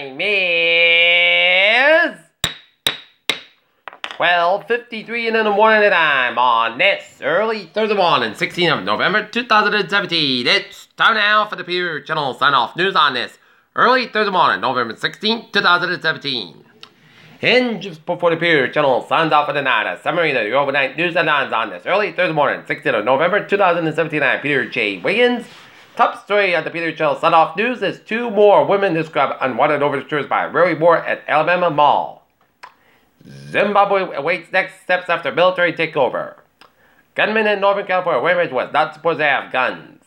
time is 12:53 in the morning time on this early Thursday morning, 16th of November 2017. It's time now for the Peter Channel sign-off news on this early Thursday morning, November 16th, 2017. And just before the Peter Channel signs off for the night, a summary of the overnight news headlines on this early Thursday morning, 16th of November 2017. I'm Peter J. Wiggins. Top story at the Peter Channel sign-off news is 2 more women described unwanted overtures by Rory Moore at Alabama Mall. Zimbabwe awaits next steps after military takeover. Gunman in Northern California Women's was not supposed to have guns.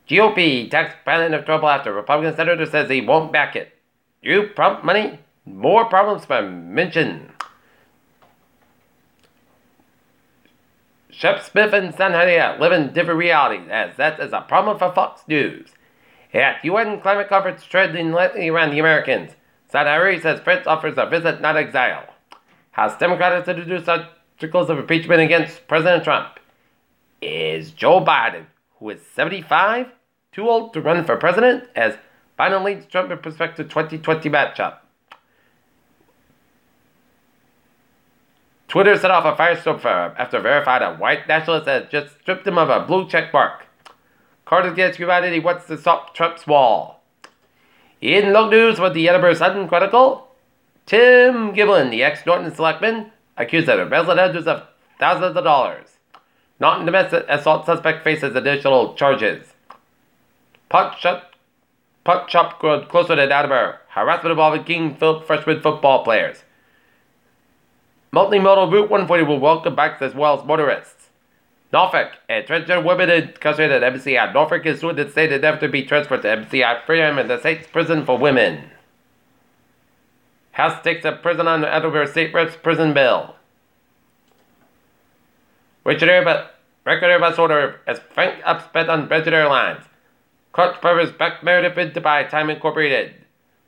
GOP tax plan of trouble after Republican senator says he won't back it. You prompt money? More problems for mention. Shep Smith and Sanharia live in different realities, as that is a problem for Fox News. At UN climate conference trending lately around the Americans, Sanharia says France offers a visit, not exile. House Democrats introduced articles of impeachment against President Trump. Is Joe Biden, who is 75, too old to run for president, as Biden leads Trump in prospective 2020 matchup? Twitter set off a firestorm after verified a white nationalist had just stripped him of a blue check mark. Carter gets humanity wants to stop Trump's wall. In local news with the Edinburgh Sun Chronicle, Tim Giblin, the ex-Norton selectman, accused of embezzling hundreds of thousands of dollars. Norton domestic assault suspect faces additional charges. Pot shop closer to Edinburgh. Harassment involving King Philip freshman football players. Multimodal Route 140 will welcome bikes as well as motorists. Norfolk, a transgender woman incarcerated at MCI. Norfolk is suing the state never to be transferred to MCI Freedom and the state's prison for women. House takes a prison on the Edinburgh State Rep's prison bill. Record Airbus order as Frank upspent on Budget Airlines. Clutch Brothers back Meredith bid to buy Time Incorporated.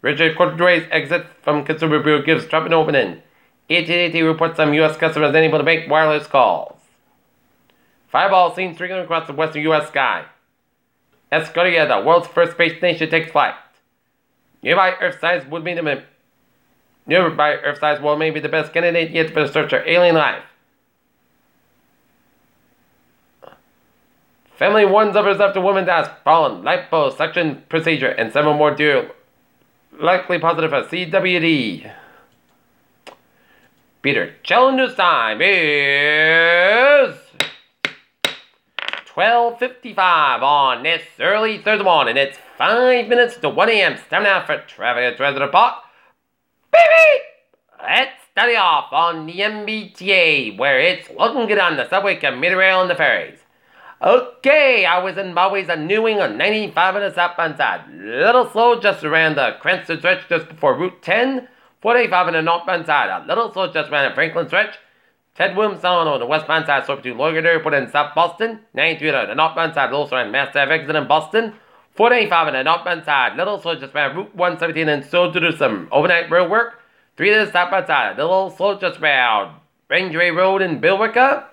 Richard Cordray's exit from Consumer Bureau gives Trump an opening. AT&T reports some U.S. customers unable to make wireless calls. Fireball seen streaking across the western U.S. sky. Escoria, the world's first space nation, takes flight. Nearby Earth-sized world may be the best candidate yet for the search for alien life. Family warns others after woman dies following liposuction procedure, and 7 more due likely positive for CWD. Peter Channel News time is 12:55 on this early Thursday morning. It's 5 minutes to 1 a.m. It's time now for traffic at Resident Park. Baby! Let's study off on the MBTA, where it's looking good on the subway, commuter rail, and the ferries. Okay, I was in Bowie's on New England, 95 on the southbound side. Little slow just around the Cranston stretch just before Route 10. 485 on the northbound side, a little slow just around the Franklin stretch. Ted Williams on the westbound side, slow between Logan Airport and South Boston. 93 on the northbound side, little slow around Mass Ave exit in Boston. 485 on the northbound side, little slow just around Route 117 and so to do some overnight road work. 3 to the southbound side, a little slow just around Rangeray Road in Billerica.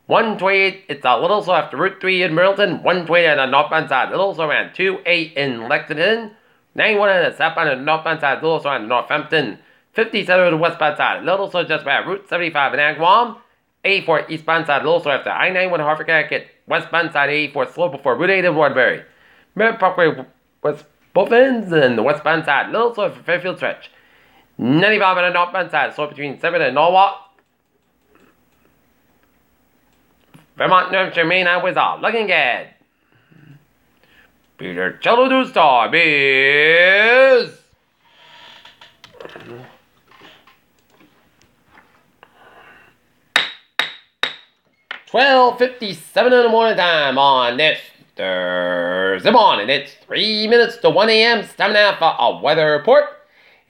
128, it's a little slow after Route 3 in Middleton. 120 on the northbound side, a little slow around 28 in Lexington. 91 on the southbound and northbound side, little slow on the Northampton. 57 on the westbound side, little slow just by Route 75 in Agawam. 84 eastbound side, little slow after I-91 Harvard Connecticut. Westbound side, 84 slow before Route 8 in Waterbury. Merritt Parkway West both ends, and the westbound side, little slow for Fairfield stretch. 95 on the northbound side, slow between 7 and Norwalk. Vermont, New Hampshire, Maine highways are looking good. Peter Channel News time is 12:57 in the morning time on this Thursday morning. It's 3 minutes to 1 a.m. It's time now for a weather report.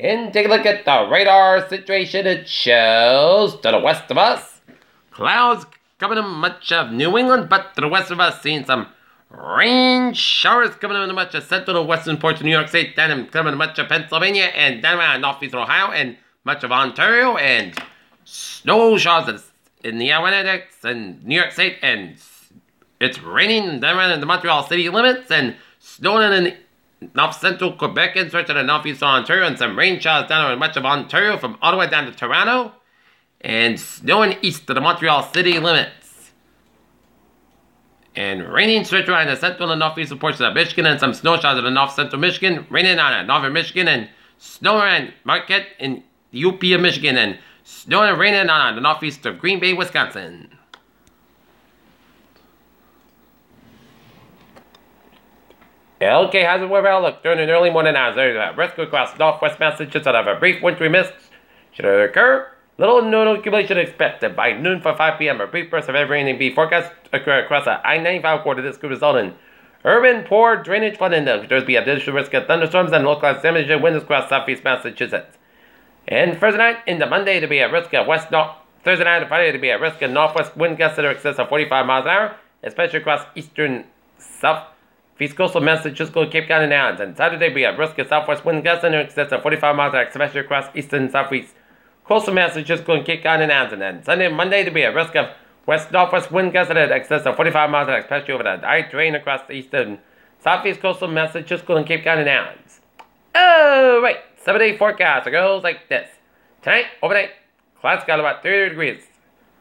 And take a look at the radar situation. It shows to the west of us clouds coming in much of New England, but to the west of us seeing some rain showers coming in much of central and western parts of New York State, down in coming in much of Pennsylvania, and down around northeastern Ohio, and much of Ontario, and snow showers in the Atlantic and New York State, and it's raining down around in the Montreal city limits, and snowing in north central Quebec and stretching to northeastern Ontario, and some rain showers down over much of Ontario from Ottawa down to Toronto, and snowing east of the Montreal city limits. And raining stretch around the central and northeastern portions of Michigan, and some snow showers in the north central Michigan, raining on northern Michigan, and snow around Marquette in the UP of Michigan, and snow and raining on the northeast of Green Bay, Wisconsin. Okay, how's the weather outlook during an early morning hours? There's a risk across northwest Massachusetts of a brief wintry mist should occur. Little to no accumulation expected by noon for 5 p.m. A brief burst of heavy rain and be forecast occur across the I-95 corridor. This could result in urban poor drainage flooding. There's be additional risk of thunderstorms and localized damage and winds across southeast Massachusetts. And Thursday night into Monday to be a risk of Thursday night and Friday to be a risk of northwest wind gusts that are in excess of 45 miles an hour, especially across eastern southeast coastal Massachusetts, Cape Cod, and Islands. And Saturday be a risk of southwest wind gusts that are in excess of 45 miles an hour, especially across eastern southeast coastal Massachusetts, Cape Cod, and Islands. And then Sunday and Monday to be a risk of west-northwest wind gusts that are in excess of 45 miles an hour, especially over the high terrain across the eastern southeast coastal Massachusetts, and Cape Cod, and Islands. Oh, right. 7-day forecast. It goes like this. Tonight, overnight, clouds got about 30 degrees.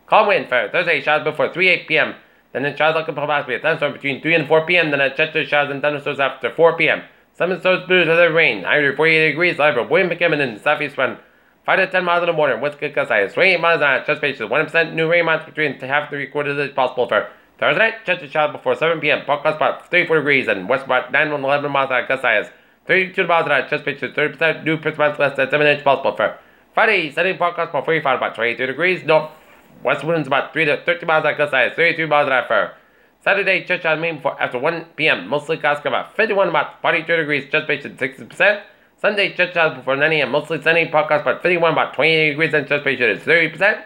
Calm wind for Thursday, showers before 8 p.m. Then the showers looking for possibly a thunderstorm between 3 and 4 p.m. Then a chance of showers and thunderstorms after 4 p.m. Some storms blues with rain. Higher 48 degrees. However, wind becoming in the southeast from 5 to 10 miles in the morning. Winds could gust as 28 miles an hour. Chance of 1% new rain amounts between half and 3/4 is possible for Thursday night. Chance of showers before 7 p.m. Forecast about 34 degrees and west about 9 and 11 miles an hour. Gust as 32 miles an hour. Chance of 30% new percent less than 7 inches possible for Friday. Sunday forecast for 45 about 23 degrees. Northwest winds about 3 to 30 miles an hour. Gust as 32 miles an hour for Saturday. Chance of rain for after 1 p.m. Mostly clouds about 51 about 42 degrees. Chance of 60%. Sunday, church showers before 9 a.m. Mostly sunny. Forecast about 51, about 28 degrees, and chance ratio is 30%.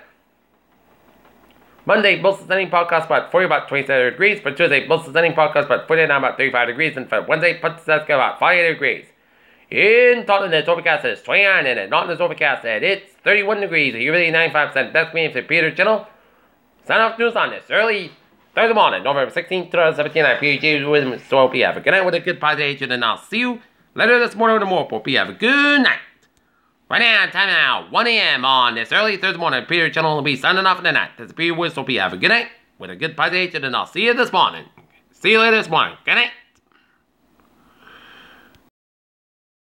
Monday, mostly sunny. Forecast about 40, about 27 degrees. For Tuesday, mostly sunny. Forecast about 49, about 35 degrees. And for Wednesday, Pennsylvania about 48 degrees. In Taunton, it's overcast. It's 29, and in Norton, it's overcast. And it's 31 degrees. Humidity 95%. That's me, it's Peter Channel. Sign off news on this early Thursday morning, November 16th, 2017. I'm PhD with so hope you have a good night with a good positive, and I'll see you later this morning with more. Hope you have a good night. Right now, time now, 1 a.m. on this early Thursday morning. Peter Channel will be signing off in the night. This is Peter Woods. Hope you have a good night with a good positive, and I'll see you this morning. See you later this morning. Good night.